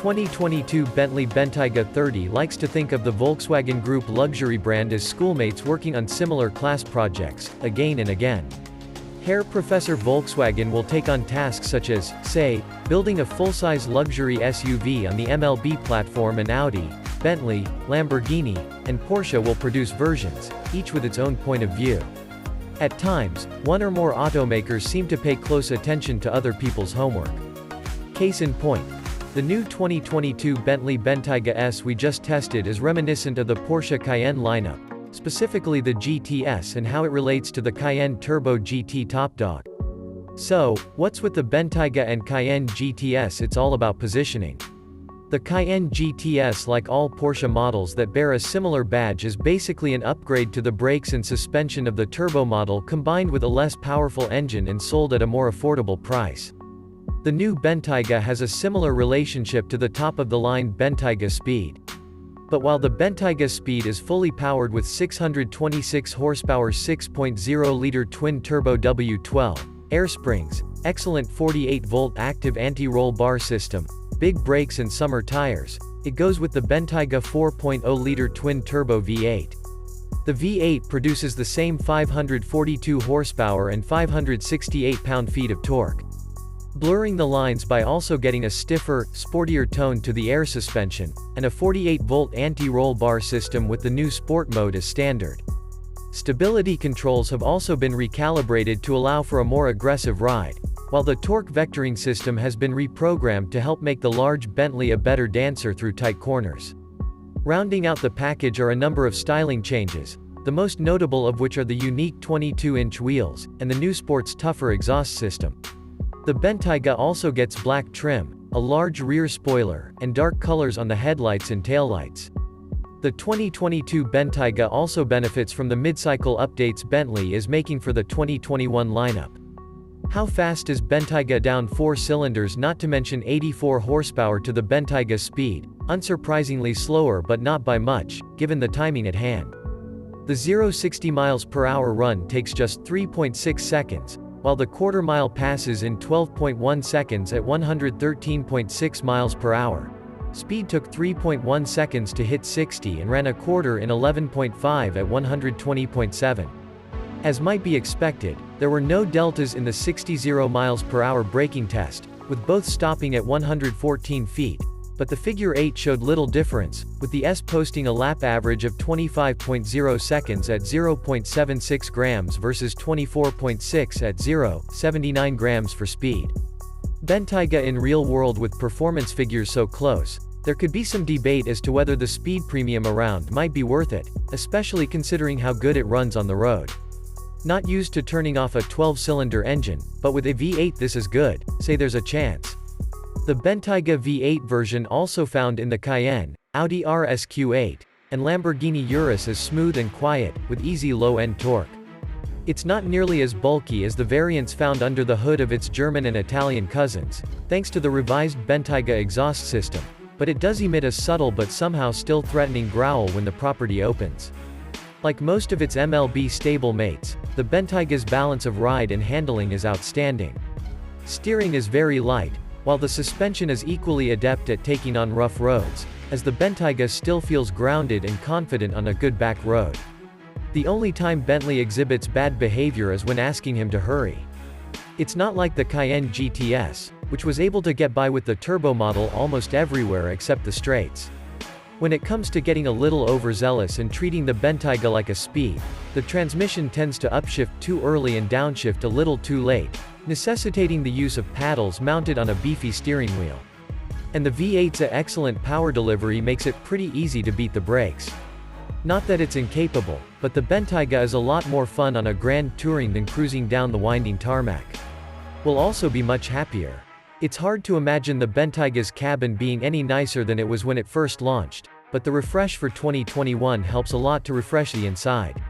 2022 Bentley Bentayga 30 likes to think of the Volkswagen Group luxury brand as schoolmates working on similar class projects, again and again. Herr Professor Volkswagen will take on tasks such as, say, building a full-size luxury SUV on the MLB platform, and Audi, Bentley, Lamborghini, and Porsche will produce versions, each with its own point of view. At times, one or more automakers seem to pay close attention to other people's homework. Case in point, the new 2022 Bentley Bentayga S we just tested is reminiscent of the Porsche Cayenne lineup, specifically the GTS and how it relates to the Cayenne Turbo GT top dog. So, what's with the Bentayga and Cayenne GTS? It's all about positioning. The Cayenne GTS, like all Porsche models that bear a similar badge, is basically an upgrade to the brakes and suspension of the turbo model combined with a less powerful engine and sold at a more affordable price. The new Bentayga has a similar relationship to the top-of-the-line Bentayga Speed. But while the Bentayga Speed is fully powered with 626 horsepower 6.0-liter twin-turbo W12 air springs, excellent 48-volt active anti-roll bar system, big brakes and summer tires, it goes with the Bentayga 4.0-liter twin-turbo V8. The V8 produces the same 542 horsepower and 568 pound-feet of torque, blurring the lines by also getting a stiffer, sportier tone to the air suspension, and a 48-volt anti-roll bar system with the new Sport mode as standard. Stability controls have also been recalibrated to allow for a more aggressive ride, while the torque vectoring system has been reprogrammed to help make the large Bentley a better dancer through tight corners. Rounding out the package are a number of styling changes, the most notable of which are the unique 22-inch wheels, and the new Sport's tougher exhaust system. The Bentayga also gets black trim, a large rear spoiler, and dark colors on the headlights and taillights. The 2022 Bentayga also benefits from the mid-cycle updates Bentley is making for the 2021 lineup. How fast is Bentayga down 4 cylinders, not to mention 84 horsepower to the Bentayga Speed? Unsurprisingly slower, but not by much, given the timing at hand. The 0-60 miles per hour run takes just 3.6 seconds, while the quarter-mile passes in 12.1 seconds at 113.6 miles per hour. Speed took 3.1 seconds to hit 60 and ran a quarter in 11.5 at 120.7. As might be expected, there were no deltas in the 60 miles per hour braking test, with both stopping at 114 feet, but the figure 8 showed little difference, with the S posting a lap average of 25.0 seconds at 0.76 grams versus 24.6 at 0.79 grams for speed. Bentayga in real world with performance figures so close, there could be some debate as to whether the speed premium around might be worth it, especially considering how good it runs on the road. Not used to turning off a 12-cylinder engine, but with a V8 this is good, say there's a chance. The Bentayga V8 version also found in the Cayenne, Audi RSQ8, and Lamborghini Urus is smooth and quiet, with easy low-end torque. It's not nearly as bulky as the variants found under the hood of its German and Italian cousins, thanks to the revised Bentayga exhaust system, but it does emit a subtle but somehow still threatening growl when the property opens. Like most of its MLB stable mates, the Bentayga's balance of ride and handling is outstanding. Steering is very light, while the suspension is equally adept at taking on rough roads, as the Bentayga still feels grounded and confident on a good back road. The only time Bentley exhibits bad behavior is when asking him to hurry. It's not like the Cayenne GTS, which was able to get by with the turbo model almost everywhere except the straights. When it comes to getting a little overzealous and treating the Bentayga like a Speed, the transmission tends to upshift too early and downshift a little too late, necessitating the use of paddles mounted on a beefy steering wheel. And the V8's excellent power delivery makes it pretty easy to beat the brakes. Not that it's incapable, but the Bentayga is a lot more fun on a grand touring than cruising down the winding tarmac. We'll also be much happier. It's hard to imagine the Bentayga's cabin being any nicer than it was when it first launched, but the refresh for 2021 helps a lot to refresh the inside.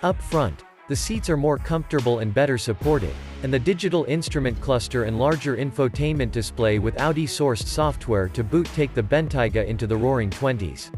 Up front, the seats are more comfortable and better supported, and the digital instrument cluster and larger infotainment display with Audi-sourced software to boot take the Bentayga into the roaring 20s.